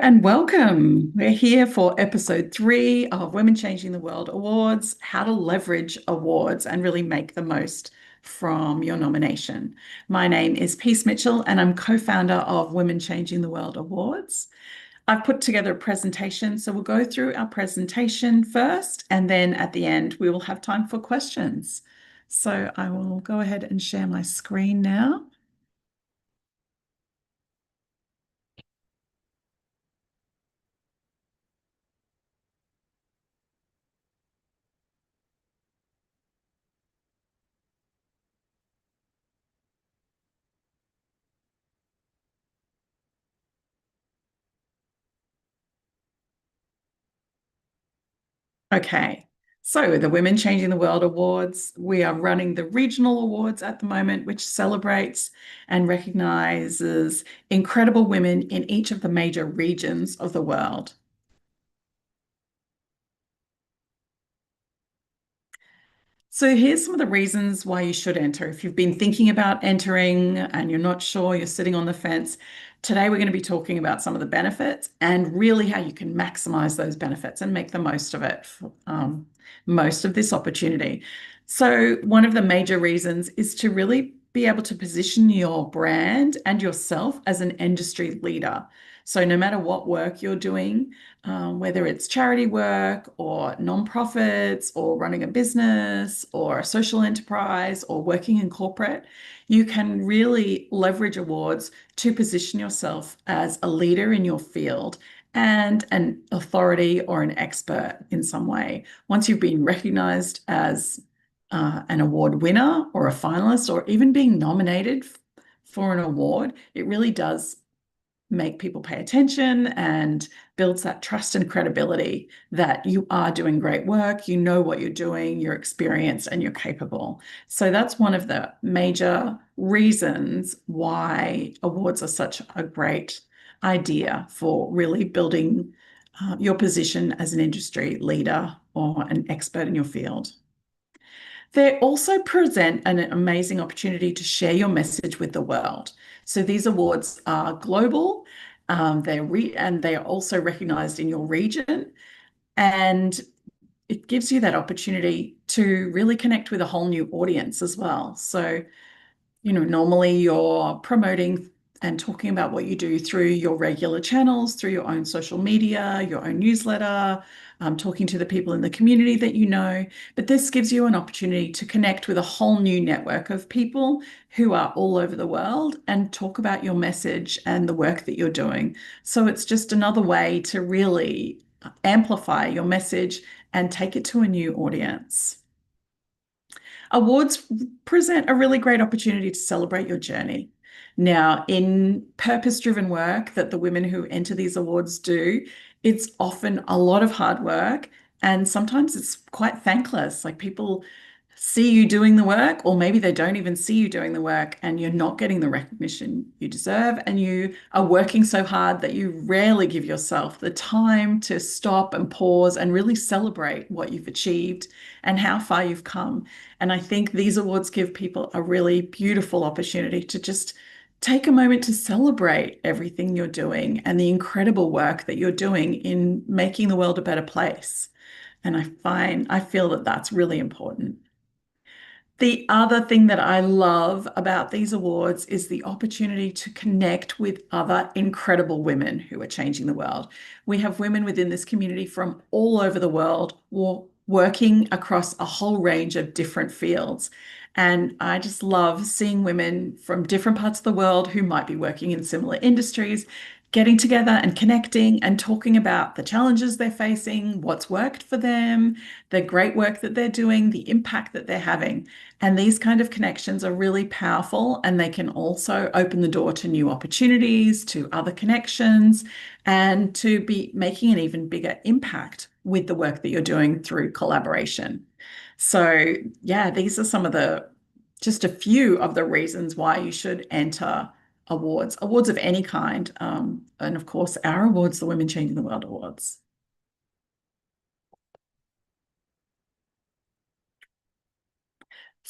and welcome. We're here for episode 3 of Women Changing the World Awards, how to leverage awards and really make the most from your nomination. My name is Peace Mitchell, and I'm co-founder of Women Changing the World Awards. I've put together a presentation, so we'll go through our presentation first, and then at the end, we will have time for questions. So I will go ahead and share my screen now. Okay, so the Women Changing the World Awards, we are running the regional awards at the moment, which celebrates and recognizes incredible women in each of the major regions of the world. So here's some of the reasons why you should enter. If you've been thinking about entering and you're not sure, you're sitting on the fence, today we're going to be talking about some of the benefits and really how you can maximize those benefits and make the most of it, most of this opportunity. So one of the major reasons is to really be able to position your brand and yourself as an industry leader. So no matter what work you're doing, whether it's charity work or nonprofits or running a business or a social enterprise or working in corporate, you can really leverage awards to position yourself as a leader in your field and an authority or an expert in some way. Once you've been recognized as an award winner or a finalist or even being nominated for an award, it really does make people pay attention and builds that trust and credibility that you are doing great work, you know what you're doing, you're experienced, and you're capable. So that's one of the major reasons why awards are such a great idea for really building your position as an industry leader or an expert in your field. They also present an amazing opportunity to share your message with the world. So these awards are global, and they are also recognized in your region, and it gives you that opportunity to really connect with a whole new audience as well. So normally you're promoting and talking about what you do through your regular channels, through your own social media, your own newsletter, talking to the people in the community that you know. But this gives you an opportunity to connect with a whole new network of people who are all over the world and talk about your message and the work that you're doing. So it's just another way to really amplify your message and take it to a new audience. Awards present a really great opportunity to celebrate your journey. Now, in purpose-driven work that the women who enter these awards do, it's often a lot of hard work, and sometimes it's quite thankless. Like people see you doing the work, or maybe they don't even see you doing the work, and you're not getting the recognition you deserve, and you are working so hard that you rarely give yourself the time to stop and pause and really celebrate what you've achieved and how far you've come. And I think these awards give people a really beautiful opportunity to just take a moment to celebrate everything you're doing and the incredible work that you're doing in making the world a better place. And I feel that that's really important. The other thing that I love about these awards is the opportunity to connect with other incredible women who are changing the world. We have women within this community from all over the world working across a whole range of different fields. And I just love seeing women from different parts of the world who might be working in similar industries getting together and connecting and talking about the challenges they're facing, what's worked for them, the great work that they're doing, the impact that they're having. And these kind of connections are really powerful, and they can also open the door to new opportunities, to other connections, and to be making an even bigger impact with the work that you're doing through collaboration. So, yeah, these are just a few of the reasons why you should enter awards of any kind. And of course, our awards, the Women Changing the World Awards.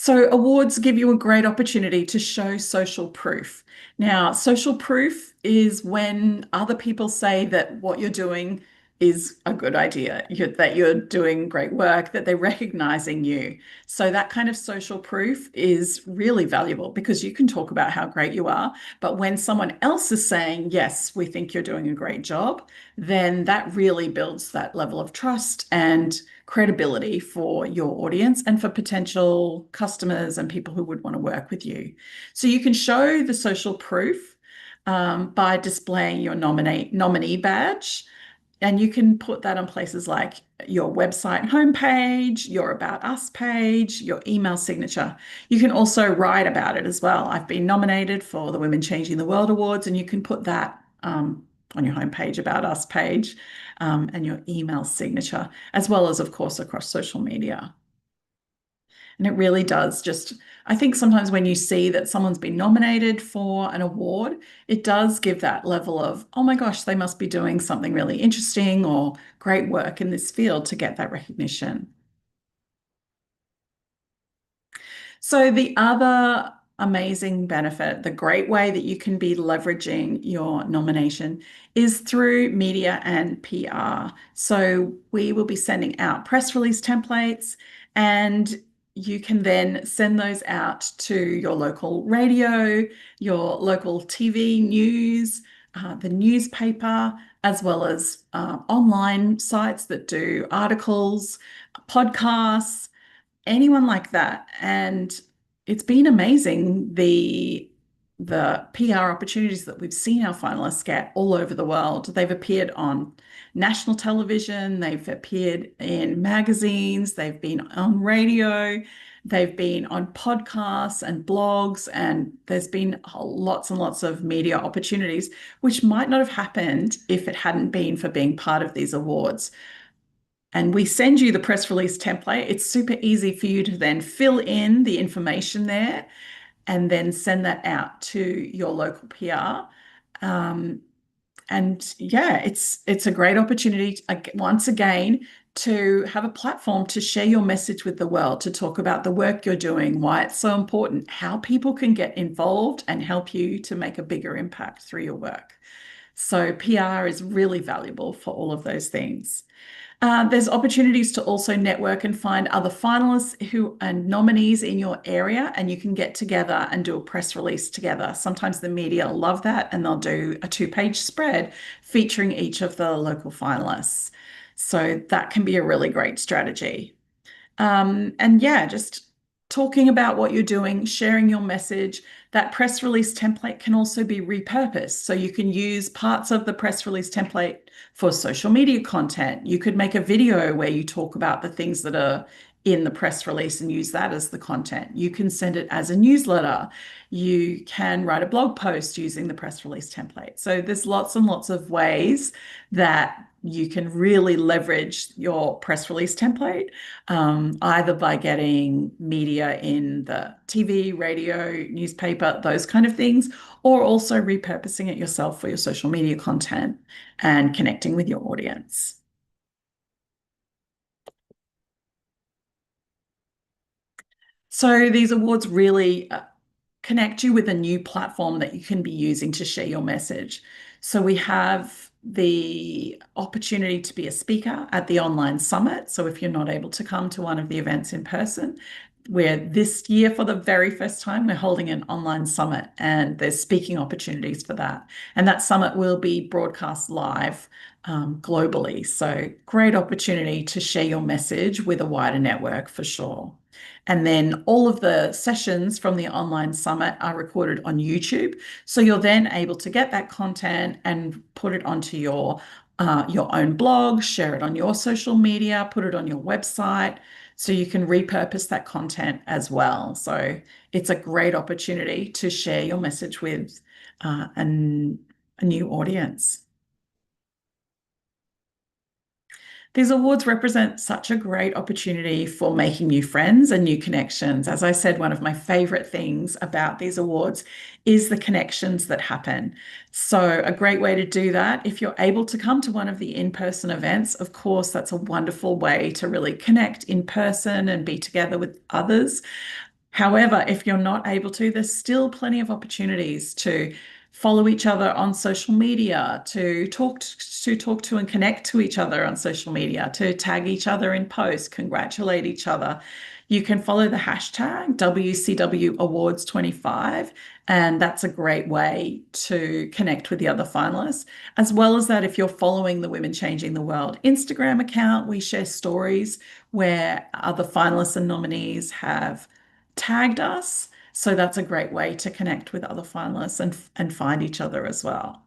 So, awards give you a great opportunity to show social proof. Now, social proof is when other people say that what you're doing is a good idea, that you're doing great work, that they're recognizing you. So, that kind of social proof is really valuable because you can talk about how great you are. But when someone else is saying, yes, we think you're doing a great job, then that really builds that level of trust and credibility for your audience and for potential customers and people who would want to work with you. So you can show the social proof by displaying your nominee badge. And you can put that on places like your website homepage, your About Us page, your email signature. You can also write about it as well. I've been nominated for the Women Changing the World Awards, and you can put that on your homepage, About Us page, and your email signature, as well as, of course, across social media. And it really does just, I think sometimes when you see that someone's been nominated for an award, it does give that level of, oh my gosh, they must be doing something really interesting or great work in this field to get that recognition. So, the other amazing benefit, the great way that you can be leveraging your nomination is through media and PR. So, we will be sending out press release templates, and you can then send those out to your local radio, your local TV news, the newspaper, as well as online sites that do articles, podcasts, anyone like that. And it's been amazing the PR opportunities that we've seen our finalists get all over the world. They've appeared on national television, they've appeared in magazines, they've been on radio, they've been on podcasts and blogs, and there's been lots and lots of media opportunities, which might not have happened if it hadn't been for being part of these awards. And we send you the press release template. It's super easy for you to then fill in the information there and then send that out to your local PR. Um, and yeah, it's a great opportunity once again to have a platform to share your message with the world, to talk about the work you're doing, why it's so important, how people can get involved and help you to make a bigger impact through your work. So PR is really valuable for all of those things. There's opportunities to also network and find other finalists who and nominees in your area, and you can get together and do a press release together. Sometimes the media love that, and they'll do a two-page spread featuring each of the local finalists. So that can be a really great strategy. And yeah, just talking about what you're doing, sharing your message. That press release template can also be repurposed. So you can use parts of the press release template for social media content. You could make a video where you talk about the things that are in the press release and use that as the content. You can send it as a newsletter. You can write a blog post using the press release template. So there's lots and lots of ways that you can really leverage your press release template, either by getting media in the TV, radio, newspaper, those kind of things, or also repurposing it yourself for your social media content and connecting with your audience. So these awards really connect you with a new platform that you can be using to share your message. So we have the opportunity to be a speaker at the online summit. So if you're not able to come to one of the events in person, we're this year for the very first time, we're holding an online summit and there's speaking opportunities for that. And that summit will be broadcast live globally. So great opportunity to share your message with a wider network for sure. And then all of the sessions from the online summit are recorded on YouTube. So you're then able to get that content and put it onto your own blog, share it on your social media, put it on your website. So you can repurpose that content as well. So it's a great opportunity to share your message with a new audience. These awards represent such a great opportunity for making new friends and new connections. As I said, one of my favorite things about these awards is the connections that happen. So, a great way to do that, if you're able to come to one of the in-person events, of course, that's a wonderful way to really connect in person and be together with others. However, if you're not able to, there's still plenty of opportunities to follow each other on social media, to talk to and connect to each other on social media, to tag each other in posts, congratulate each other. You can follow the hashtag WCW Awards 25, and that's a great way to connect with the other finalists. As well as that, if you're following the Women Changing the World Instagram account, we share stories where other finalists and nominees have tagged us. So that's a great way to connect with other finalists and find each other as well.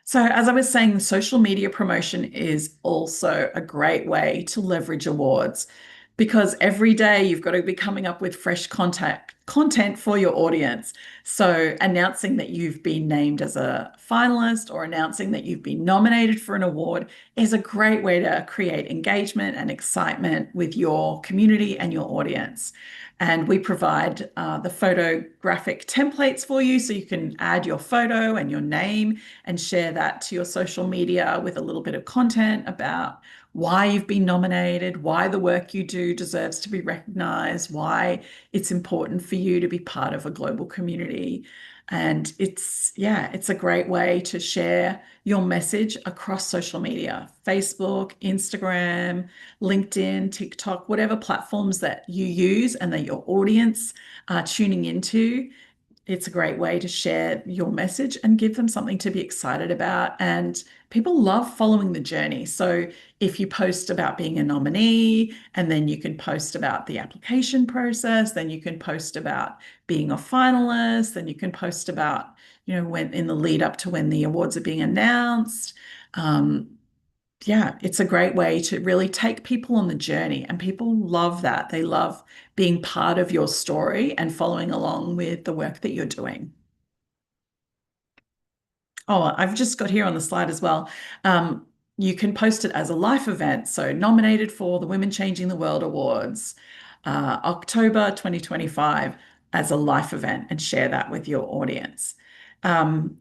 So, as I was saying, social media promotion is also a great way to leverage awards because every day you've got to be coming up with fresh content for your audience. So, announcing that you've been named as a finalist or announcing that you've been nominated for an award is a great way to create engagement and excitement with your community and your audience. And we provide the photographic templates for you so you can add your photo and your name and share that to your social media with a little bit of content about why you've been nominated, why the work you do deserves to be recognized, why it's important for you to be part of a global community. And yeah, it's a great way to share your message across social media, Facebook, Instagram, LinkedIn, TikTok, whatever platforms that you use and that your audience are tuning into. It's a great way to share your message and give them something to be excited about. And people love following the journey. So if you post about being a nominee, and then you can post about the application process, then you can post about being a finalist, then you can post about, when in the lead up to when the awards are being announced. Um, yeah, it's a great way to really take people on the journey, and people love that. They love being part of your story and following along with the work that you're doing. Oh, I've just got here on the slide as well. Um, you can post it as a life event. So, nominated for the Women Changing the World Awards, October 2025, as a life event, and share that with your audience. Um,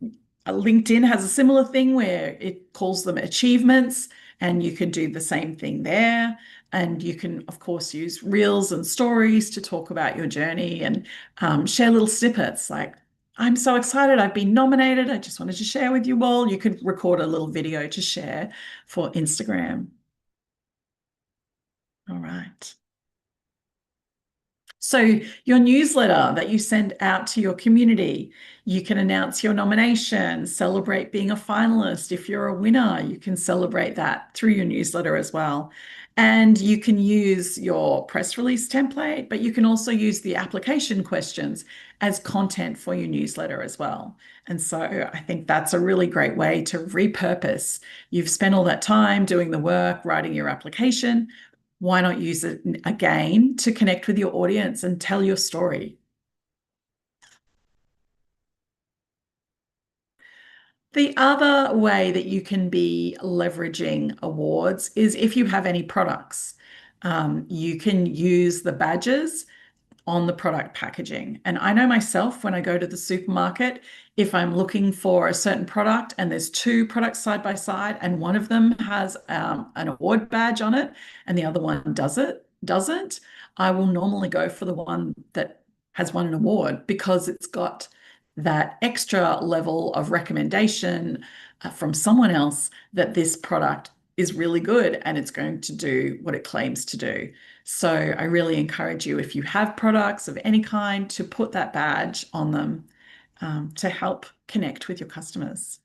LinkedIn has a similar thing where it calls them achievements, and you can do the same thing there. And you can, of course, use reels and stories to talk about your journey and share little snippets like, I'm so excited. I've been nominated. I just wanted to share with you all. You could record a little video to share for Instagram. All right. So, your newsletter that you send out to your community, you can announce your nomination, celebrate being a finalist. If you're a winner, you can celebrate that through your newsletter as well. And you can use your press release template, but you can also use the application questions as content for your newsletter as well. And so I think that's a really great way to repurpose. You've spent all that time doing the work, writing your application. Why not use it again to connect with your audience and tell your story? The other way that you can be leveraging awards is if you have any products. You can use the badges on the product packaging. And I know myself when I go to the supermarket, if I'm looking for a certain product and there's two products side by side and one of them has an award badge on it and the other one doesn't, I will normally go for the one that has won an award because it's got that extra level of recommendation from someone else that this product is really good and it's going to do what it claims to do. So I really encourage you, if you have products of any kind, to put that badge on them to help connect with your customers.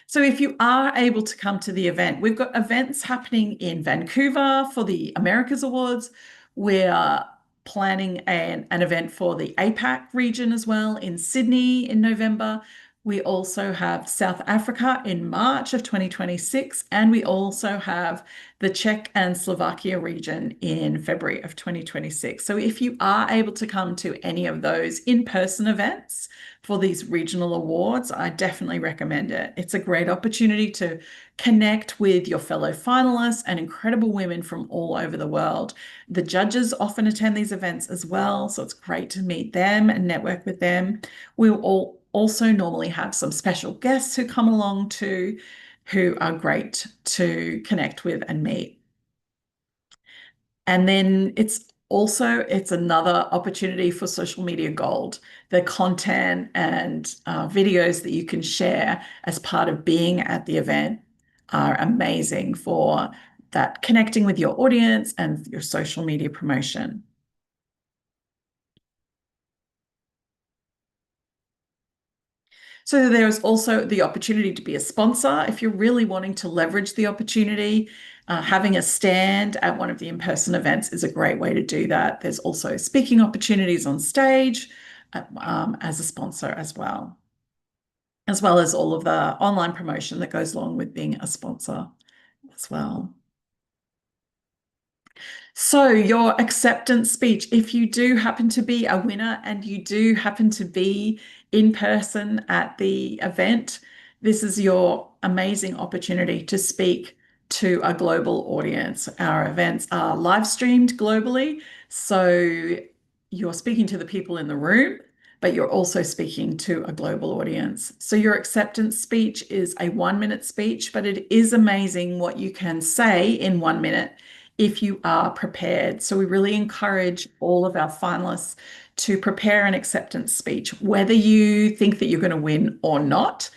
So if you are able to come to the event, we've got events happening in Vancouver for the Americas Awards. We're planning an event for the APAC region as well in Sydney in November. We also have South Africa in March of 2026, and we also have the Czech and Slovakia region in February of 2026. So if you are able to come to any of those in-person events, for these regional awards, I definitely recommend it. It's a great opportunity to connect with your fellow finalists and incredible women from all over the world. The judges often attend these events as well, so it's great to meet them and network with them. We'll also normally have some special guests who come along too. who are great to connect with and meet. And then it's another opportunity for social media gold. The content and videos that you can share as part of being at the event are amazing for that connecting with your audience and your social media promotion. So there's also the opportunity to be a sponsor if you're really wanting to leverage the opportunity. Having a stand at one of the in-person events is a great way to do that. There's also speaking opportunities on stage as a sponsor as well as all of the online promotion that goes along with being a sponsor as well. So, your acceptance speech, if you do happen to be a winner and you do happen to be in person at the event, this is your amazing opportunity to speak to a global audience. Our events are live streamed globally, so you're speaking to the people in the room, but you're also speaking to a global audience. So, your acceptance speech is a 1 minute speech, but it is amazing what you can say in 1 minute if you are prepared. So we really encourage all of our finalists to prepare an acceptance speech, whether you think that you're going to win or not.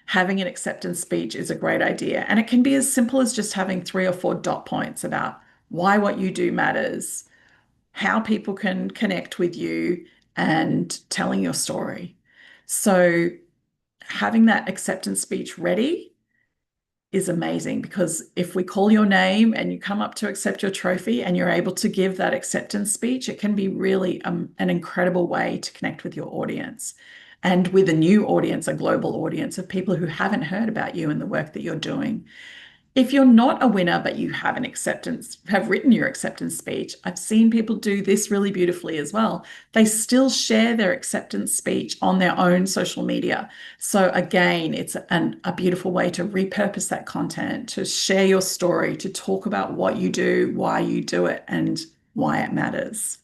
Having an acceptance speech is a great idea. And it can be as simple as just having 3 or 4 dot points about why what you do matters, how people can connect with you, and telling your story. So having that acceptance speech ready is amazing, because if we call your name and you come up to accept your trophy and you're able to give that acceptance speech, it can be really an incredible way to connect with your audience and with a new audience, a global audience of people who haven't heard about you and the work that you're doing. If you're not a winner, but you have written your acceptance speech, I've seen people do this really beautifully as well. They still share their acceptance speech on their own social media. So again, it's a beautiful way to repurpose that content, to share your story, to talk about what you do, why you do it, and why it matters.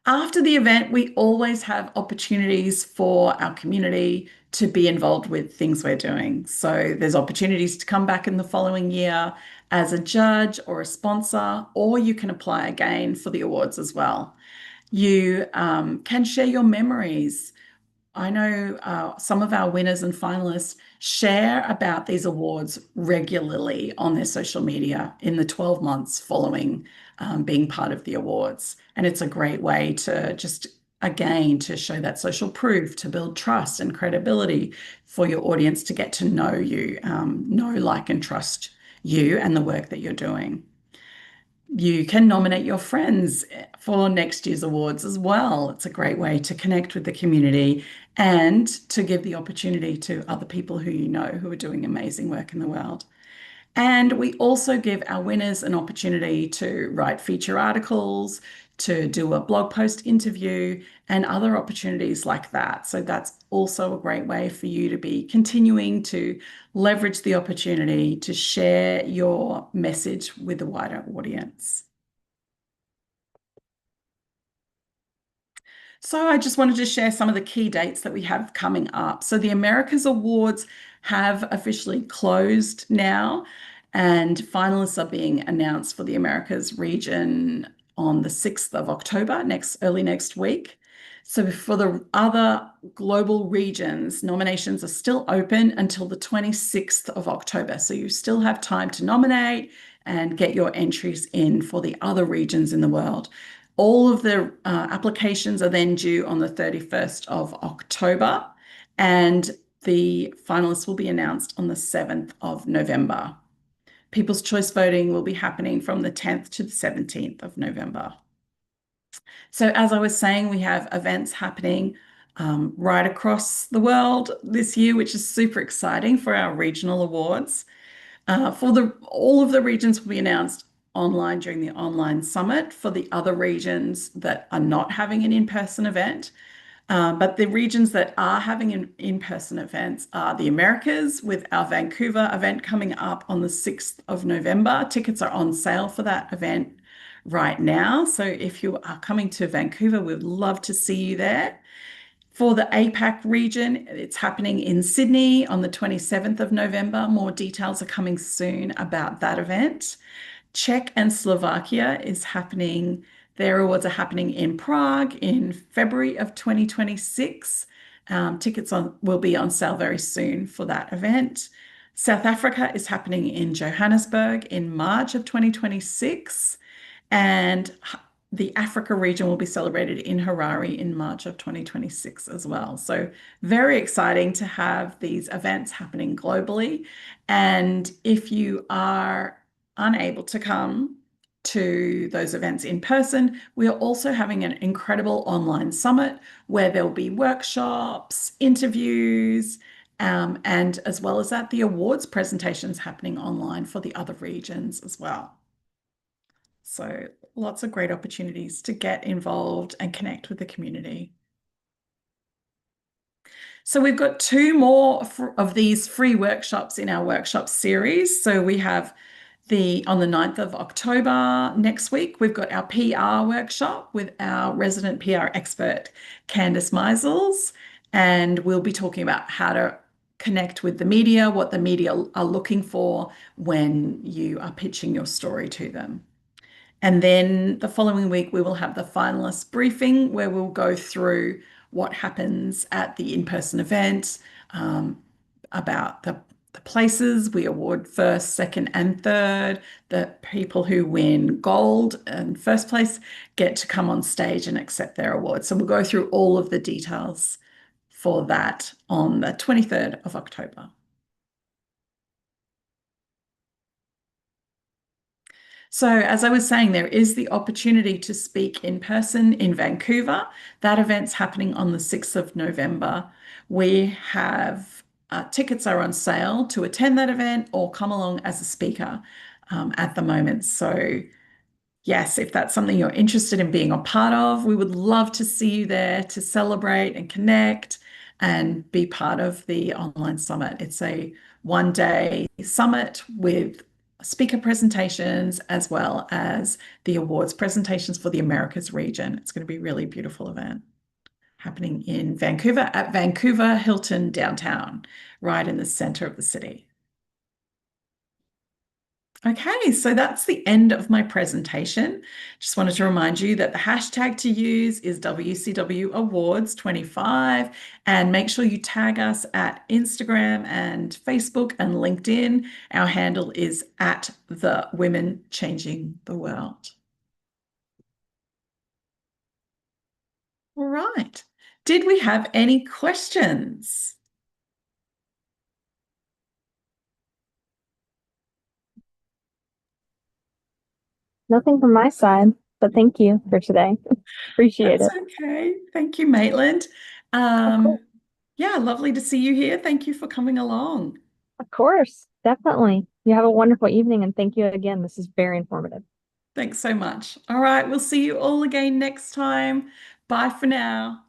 After the event, we always have opportunities for our community to be involved with things we're doing. So there's opportunities to come back in the following year as a judge or a sponsor, or you can apply again for the awards as well. You can share your memories. I know some of our winners and finalists share about these awards regularly on their social media in the 12 months following being part of the awards. And it's a great way to just, again, to show that social proof, to build trust and credibility for your audience to get to know you, know, like, and trust you and the work that you're doing. You can nominate your friends for next year's awards as well. It's a great way to connect with the community and to give the opportunity to other people who you know who are doing amazing work in the world. And we also give our winners an opportunity to write feature articles, to do a blog post interview, and other opportunities like that. So that's also a great way for you to be continuing to leverage the opportunity to share your message with a wider audience. So I just wanted to share some of the key dates that we have coming up. So the Americas Awards have officially closed now, and finalists are being announced for the Americas region on the 6th of October, early next week. So for the other global regions, nominations are still open until the 26th of October. So you still have time to nominate and get your entries in for the other regions in the world. All of the applications are then due on the 31st of October, and the finalists will be announced on the 7th of November. People's choice voting will be happening from the 10th to the 17th of November. So, as I was saying, we have events happening right across the world this year, which is super exciting for our regional awards. All of the regions will be announced online during the online summit. For the other regions that are not having an in-person event, but the regions that are having in-person events are the Americas, with our Vancouver event coming up on the 6th of November. Tickets are on sale for that event right now. So if you are coming to Vancouver, we'd love to see you there. For the APAC region, it's happening in Sydney on the 27th of November. More details are coming soon about that event. Czech and Slovakia is happening. Their awards are happening in Prague in February of 2026. Tickets will be on sale very soon for that event. South Africa is happening in Johannesburg in March of 2026. And the Africa region will be celebrated in Harare in March of 2026 as well. So, very exciting to have these events happening globally. And if you are unable to come to those events in person, we are also having an incredible online summit where there'll be workshops, interviews, and as well as that, the awards presentations happening online for the other regions as well. So lots of great opportunities to get involved and connect with the community. So we've got two more of these free workshops in our workshop series. So we have on the 9th of October next week, we've got our PR workshop with our resident PR expert, Candice Meisels, and we'll be talking about how to connect with the media, what the media are looking for when you are pitching your story to them. And then the following week, we will have the finalist briefing where we'll go through what happens at the in-person event, about the places we award first, second, and third. The people who win gold and first place get to come on stage and accept their award. So we'll go through all of the details for that on the 23rd of October. So, as I was saying, there is the opportunity to speak in person in Vancouver. That event's happening on the 6th of November. We have tickets are on sale to attend that event or come along as a speaker at the moment. So, yes, if that's something you're interested in being a part of, we would love to see you there to celebrate and connect and be part of the online summit. It's a 1 day summit with speaker presentations as well as the awards presentations for the Americas region. It's going to be a really beautiful event happening in Vancouver at Vancouver Hilton downtown, right in the center of the city. Okay, so that's the end of my presentation. Just wanted to remind you that the hashtag to use is WCW Awards 25, and make sure you tag us at Instagram and Facebook and LinkedIn. Our handle is at the Women Changing the World. All right. Did we have any questions? Nothing from my side, but thank you for today. Appreciate That's it. okay. Thank you, Maitland. Of course. Yeah, lovely to see you here. Thank you for coming along. Of course. Definitely. You have a wonderful evening and thank you again. This is very informative. Thanks so much. All right, we'll see you all again next time. Bye for now.